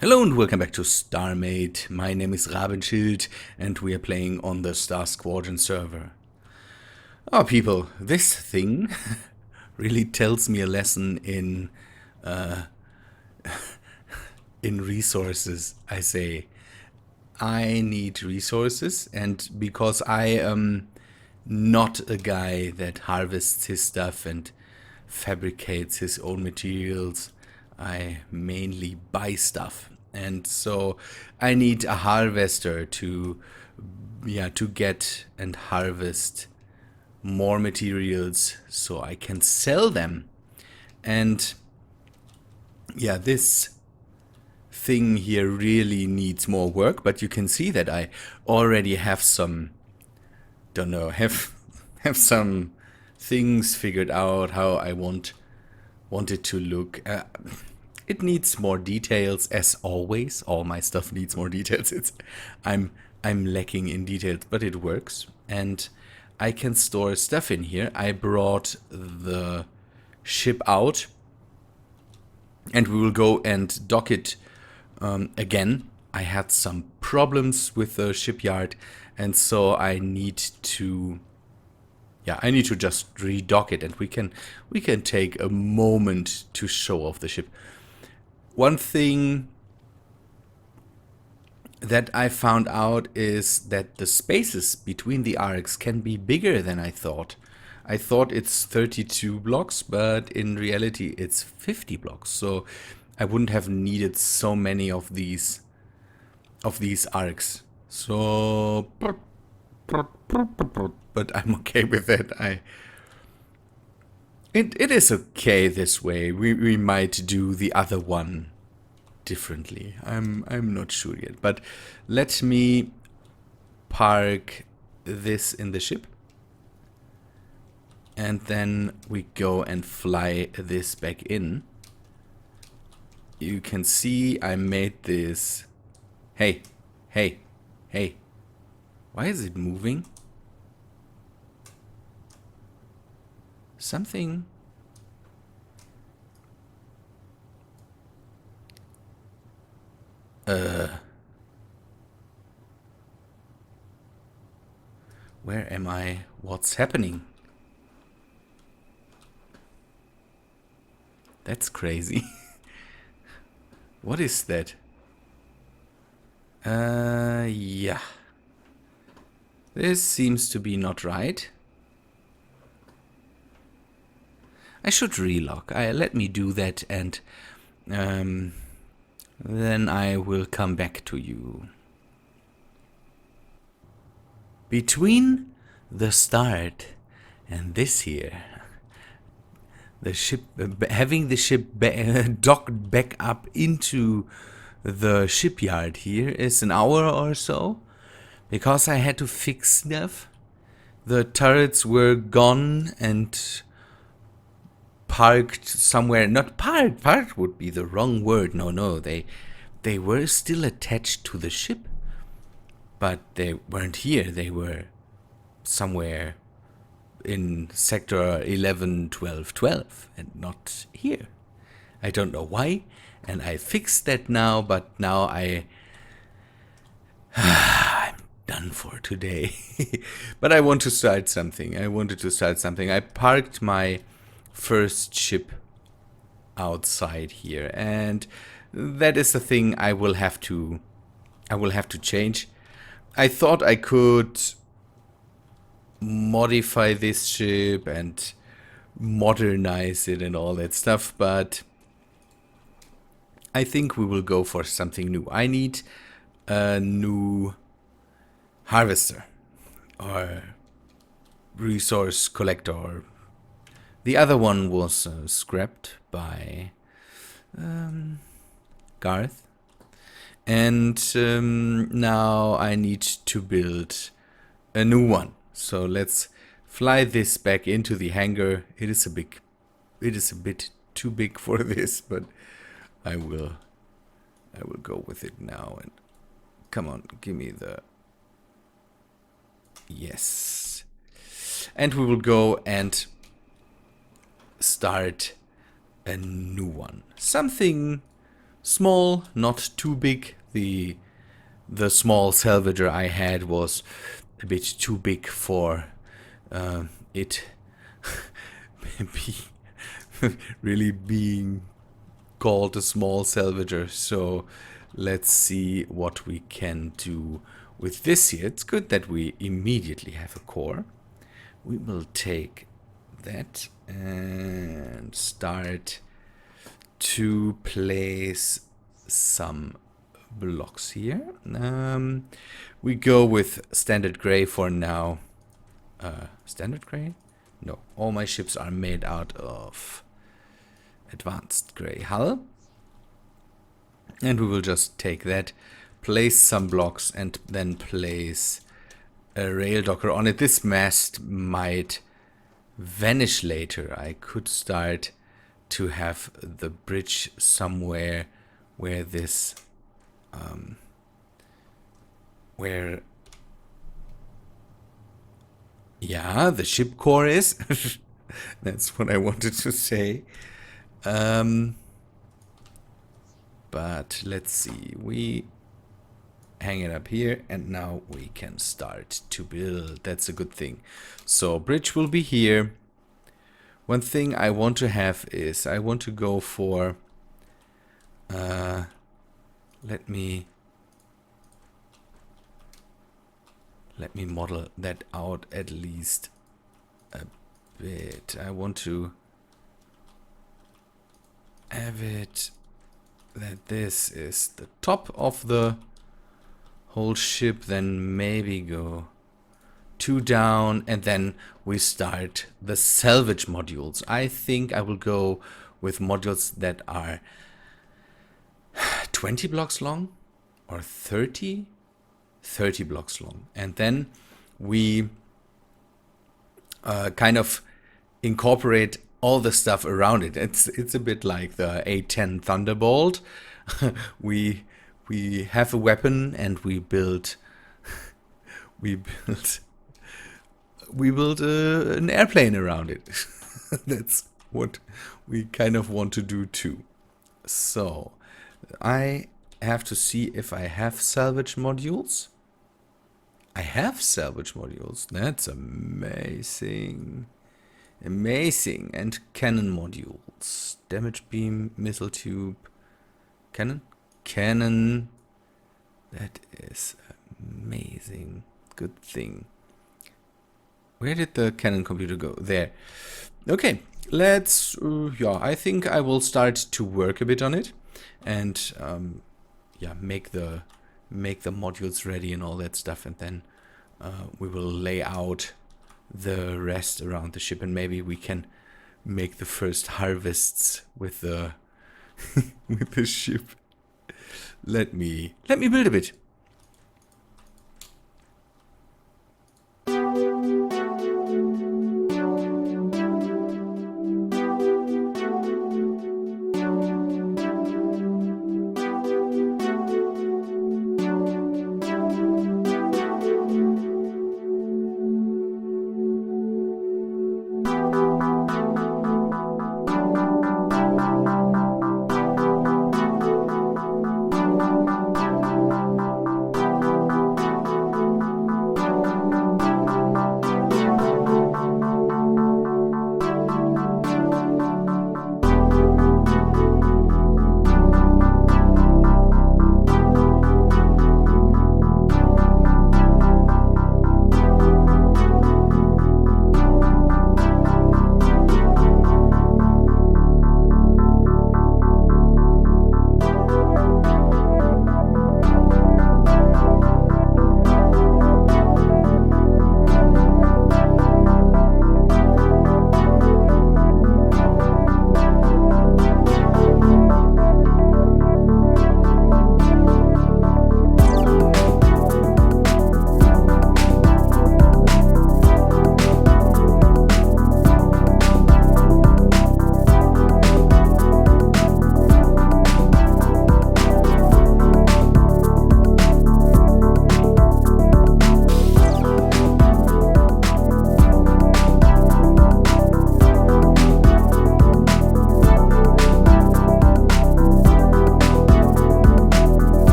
Hello and welcome back to Starmade. My name is Rabenschild and we are playing on the Squadron server. Oh people, this thing really tells me a lesson in resources. I say I need resources, and because I am not a guy that harvests his stuff and fabricates his own materials, I mainly buy stuff. And so I need a harvester to get and harvest more materials so I can sell them. And yeah, this thing here really needs more work, but you can see that I already have some, don't know, have some things figured out how I want it to look. It needs more details, as always. All my stuff needs more details. I'm lacking in details, but it works, and I can store stuff in here. I brought the ship out, and we will go and dock it again. I had some problems with the shipyard, and so I need to just redock it, and we can take a moment to show off the ship. One thing that I found out is that the spaces between the arcs can be bigger than I thought. I thought it's 32 blocks, but in reality it's 50 blocks. So I wouldn't have needed so many of these arcs. So, but I'm okay with that. It is okay this way. We might do the other one differently. I'm not sure yet. But let me park this in the ship, and then we go and fly this back in. You can see I made this. Hey, hey, hey. Why is it moving? Something. Where am I? What's happening? That's crazy. What is that? Yeah. This seems to be not right. I should relog. Let me do that, and then I will come back to you. Between the start and this here, the ship, having the ship docked back up into the shipyard here is an hour or so, because I had to fix stuff. The turrets were gone and parked somewhere. Not parked. Parked would be the wrong word. No, they were still attached to the ship, but they weren't here. They were somewhere in sector 11, 12, 12, and not here. I don't know why, and I fixed that now, but now I'm done for today. But I want to start something. I parked my first ship outside here, and that is the thing I will have to change. I thought I could modify this ship and modernize it and all that stuff, but I think we will go for something new. I need a new harvester or resource collector. The other one was scrapped by Garth, and now I need to build a new one. So let's fly this back into the hangar. It is a bit too big for this, but I will go with it now. And come on, give me the yes. And we will go and start a new one. Something small, not too big. The small Salvager I had was a bit too big for it really being called a small Salvager. So let's see what we can do with this here. It's good that we immediately have a core. We will take that and start to place some blocks here. We go with standard gray for now. Standard gray? No, all my ships are made out of advanced gray hull. And we will just take that, place some blocks, and then place a rail docker on it. This mast might vanish later. I could start to have the bridge somewhere where this yeah, the ship core is. That's what I wanted to say. But let's see, we hang it up here, and now we can start to build. That's a good thing. So bridge will be here. One thing I want to have is I want to go for let me model that out at least a bit. I want to have it that this is the top of the whole ship, then maybe go 2 down, and then we start the salvage modules. I think I will go with modules that are 20 blocks long or 30 blocks long, and then we kind of incorporate all the stuff around it. It's a bit like the A10 Thunderbolt. we have a weapon and we build an airplane around it. That's what we kind of want to do too. So I have to see if I have salvage modules. I have salvage modules. That's amazing. Amazing. And cannon modules. Damage beam, missile tube. Cannon? Cannon. That is amazing. Good thing. Where did the cannon computer go? There. Okay. Let's... yeah, I think I will start to work a bit on it. And, yeah, make the modules ready and all that stuff. And then we will lay out the rest around the ship, and maybe we can make the first harvests with the with the ship. Let me build a bit.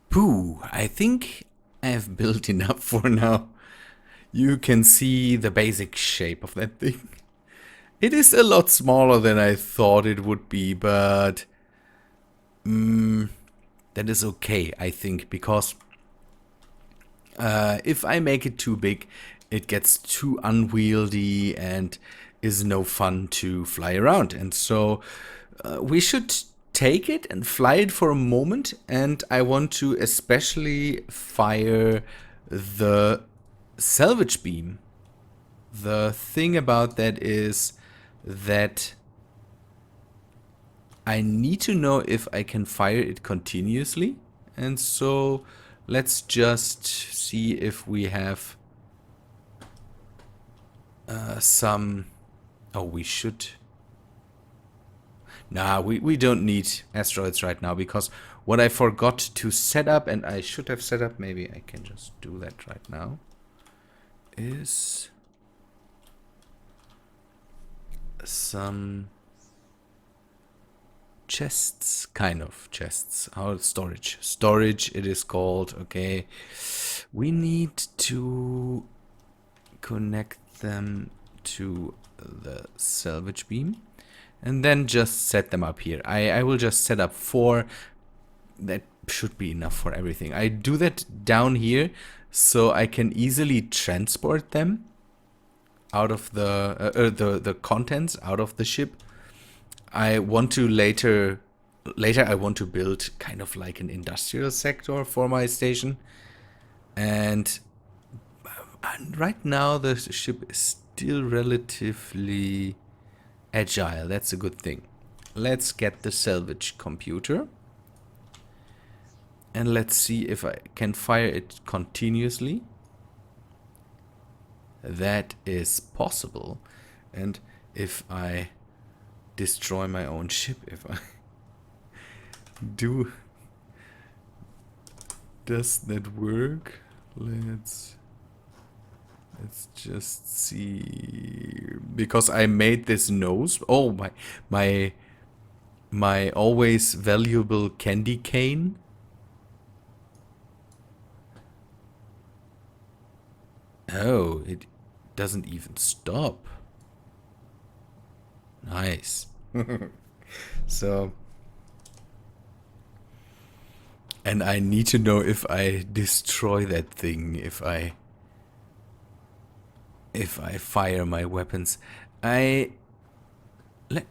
Pooh, I think I've built enough for now. You can see the basic shape of that thing. It is a lot smaller than I thought it would be, but that is okay, I think, because if I make it too big, it gets too unwieldy and is no fun to fly around. And so we should take it and fly it for a moment. And I want to especially fire the salvage beam. The thing about that is that I need to know if I can fire it continuously. And so let's just see if we have some... Oh, we should... Nah, we don't need asteroids right now, because what I forgot to set up, and I should have set up, maybe I can just do that right now, is some chests, kind of chests. Our storage it is called. Okay, we need to connect them to the salvage beam and then just set them up here. I will just set up 4. That should be enough for everything. I do that down here so I can easily transport them out of the contents out of the ship. I want to later I want to build kind of like an industrial sector for my station, and right now the ship is still relatively agile. That's a good thing. Let's get the salvage computer and let's see if I can fire it continuously. That is possible. And if I destroy my own ship, if I do, does that work? Let's just see, because I made this nose. Oh, my always valuable candy cane. Oh, it doesn't even stop. Nice. So, and I need to know if I destroy that thing, if I fire my weapons. Let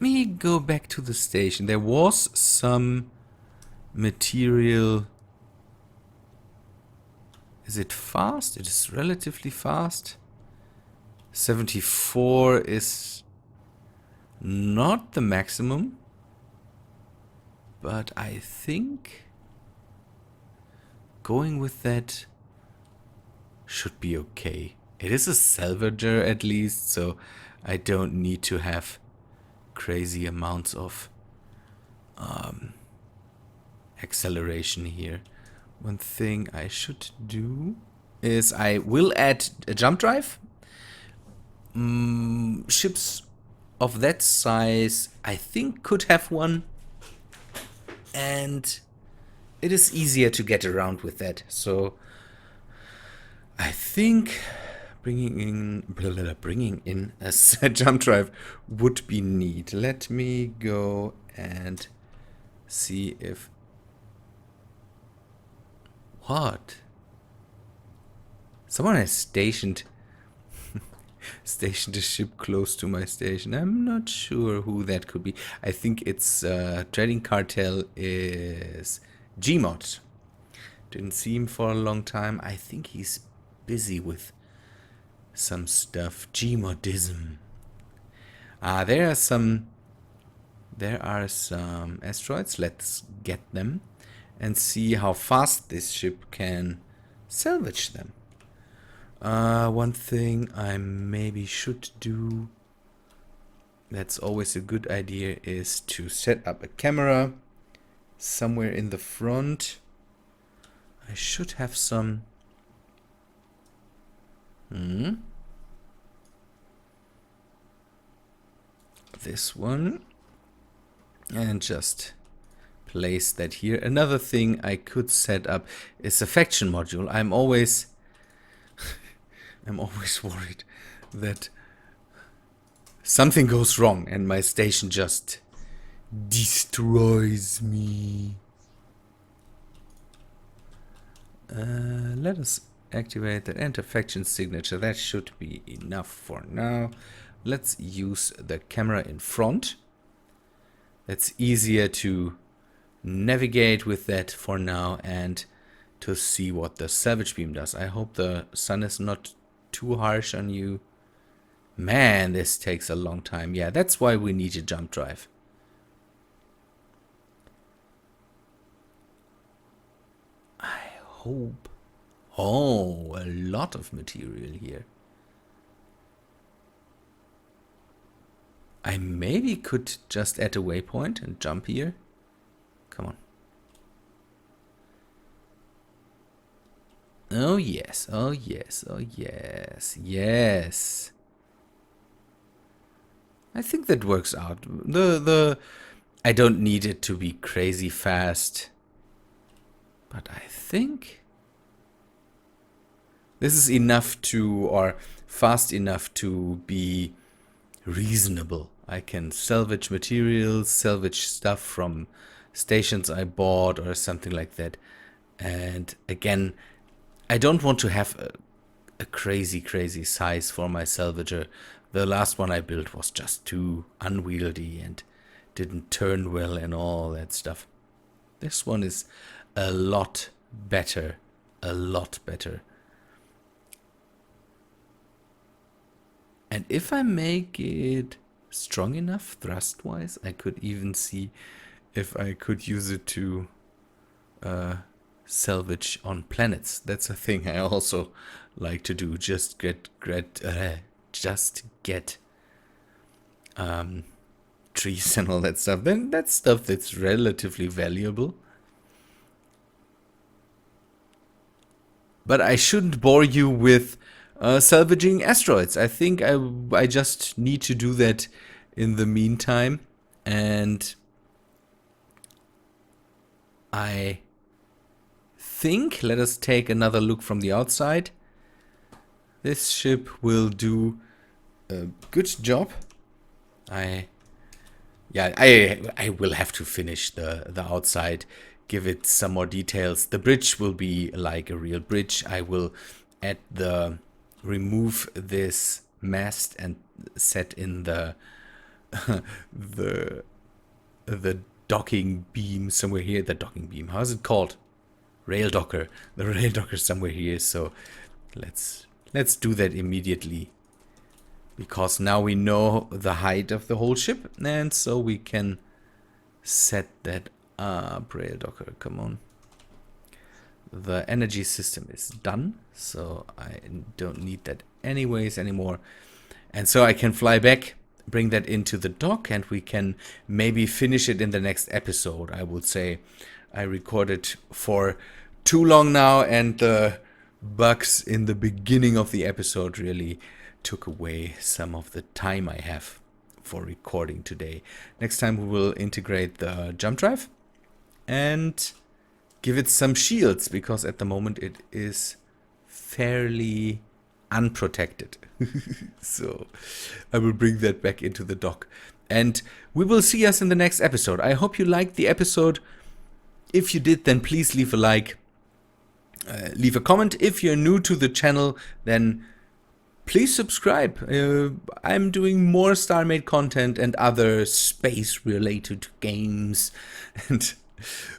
me go back to the station. There was some material. Is it fast? It is relatively fast. 74 is not the maximum, but I think going with that should be okay. It is a Salvager at least, so I don't need to have crazy amounts of acceleration here. One thing I should do is I will add a jump drive. Ships of that size, I think, could have one, and it is easier to get around with that. So I think bringing in a jump drive would be neat. Let me go and see if... What? Someone has stationed a ship close to my station. I'm not sure who that could be. I think it's trading cartel is Gmod. Didn't see him for a long time. I think he's busy with some stuff. Gmodism. There are some asteroids. Let's get them and see how fast this ship can salvage them. One thing I maybe should do, that's always a good idea, is to set up a camera somewhere in the front. I should have some... This one. And just place that here. Another thing I could set up is a faction module. I'm always worried that something goes wrong and my station just destroys me. Let us activate the enter faction signature. That should be enough for now. Let's use the camera in front. It's easier to navigate with that for now and to see what the salvage beam does. I hope the sun is not too harsh on you. Man, this takes a long time. Yeah, that's why we need a jump drive. I hope. Oh, a lot of material here. I maybe could just add a waypoint and jump here. Come on. Oh yes, oh yes, oh yes, yes. I think that works out. I don't need it to be crazy fast. But I think this is enough to, or fast enough to be reasonable. I can salvage materials, salvage stuff from stations I bought or something like that. And again, I don't want to have a crazy size for my salvager. The last one I built was just too unwieldy and didn't turn well and all that stuff. This one is a lot better. A lot better. And if I make it strong enough thrust-wise, I could even see if I could use it to salvage on planets. That's a thing I also like to do. Just get trees and all that stuff. Then that's stuff that's relatively valuable. But I shouldn't bore you with salvaging asteroids. I think I just need to do that in the meantime. And I think, let us take another look from the outside. This ship will do a good job. I will have to finish the outside, give it some more details. The bridge will be like a real bridge. I will remove this mast and set in the the docking beam somewhere here. The docking beam, how's it called? Rail docker. The rail docker somewhere here. So let's do that immediately, because now we know the height of the whole ship, and so we can set that up. Rail docker, come on. The energy system is done, so I don't need that anyways anymore. And so I can fly back, bring that into the dock, and we can maybe finish it in the next episode. I would say I recorded for too long now, and the bugs in the beginning of the episode really took away some of the time I have for recording today. Next time we will integrate the jump drive and give it some shields, because at the moment it is fairly unprotected. So I will bring that back into the dock, and we will see us in the next episode. I hope you liked the episode. If you did, then please leave a like, leave a comment. If you're new to the channel, then please subscribe. I'm doing more Starmade content and other space related games. And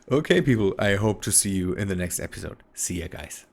okay, people, I hope to see you in the next episode. See ya, guys.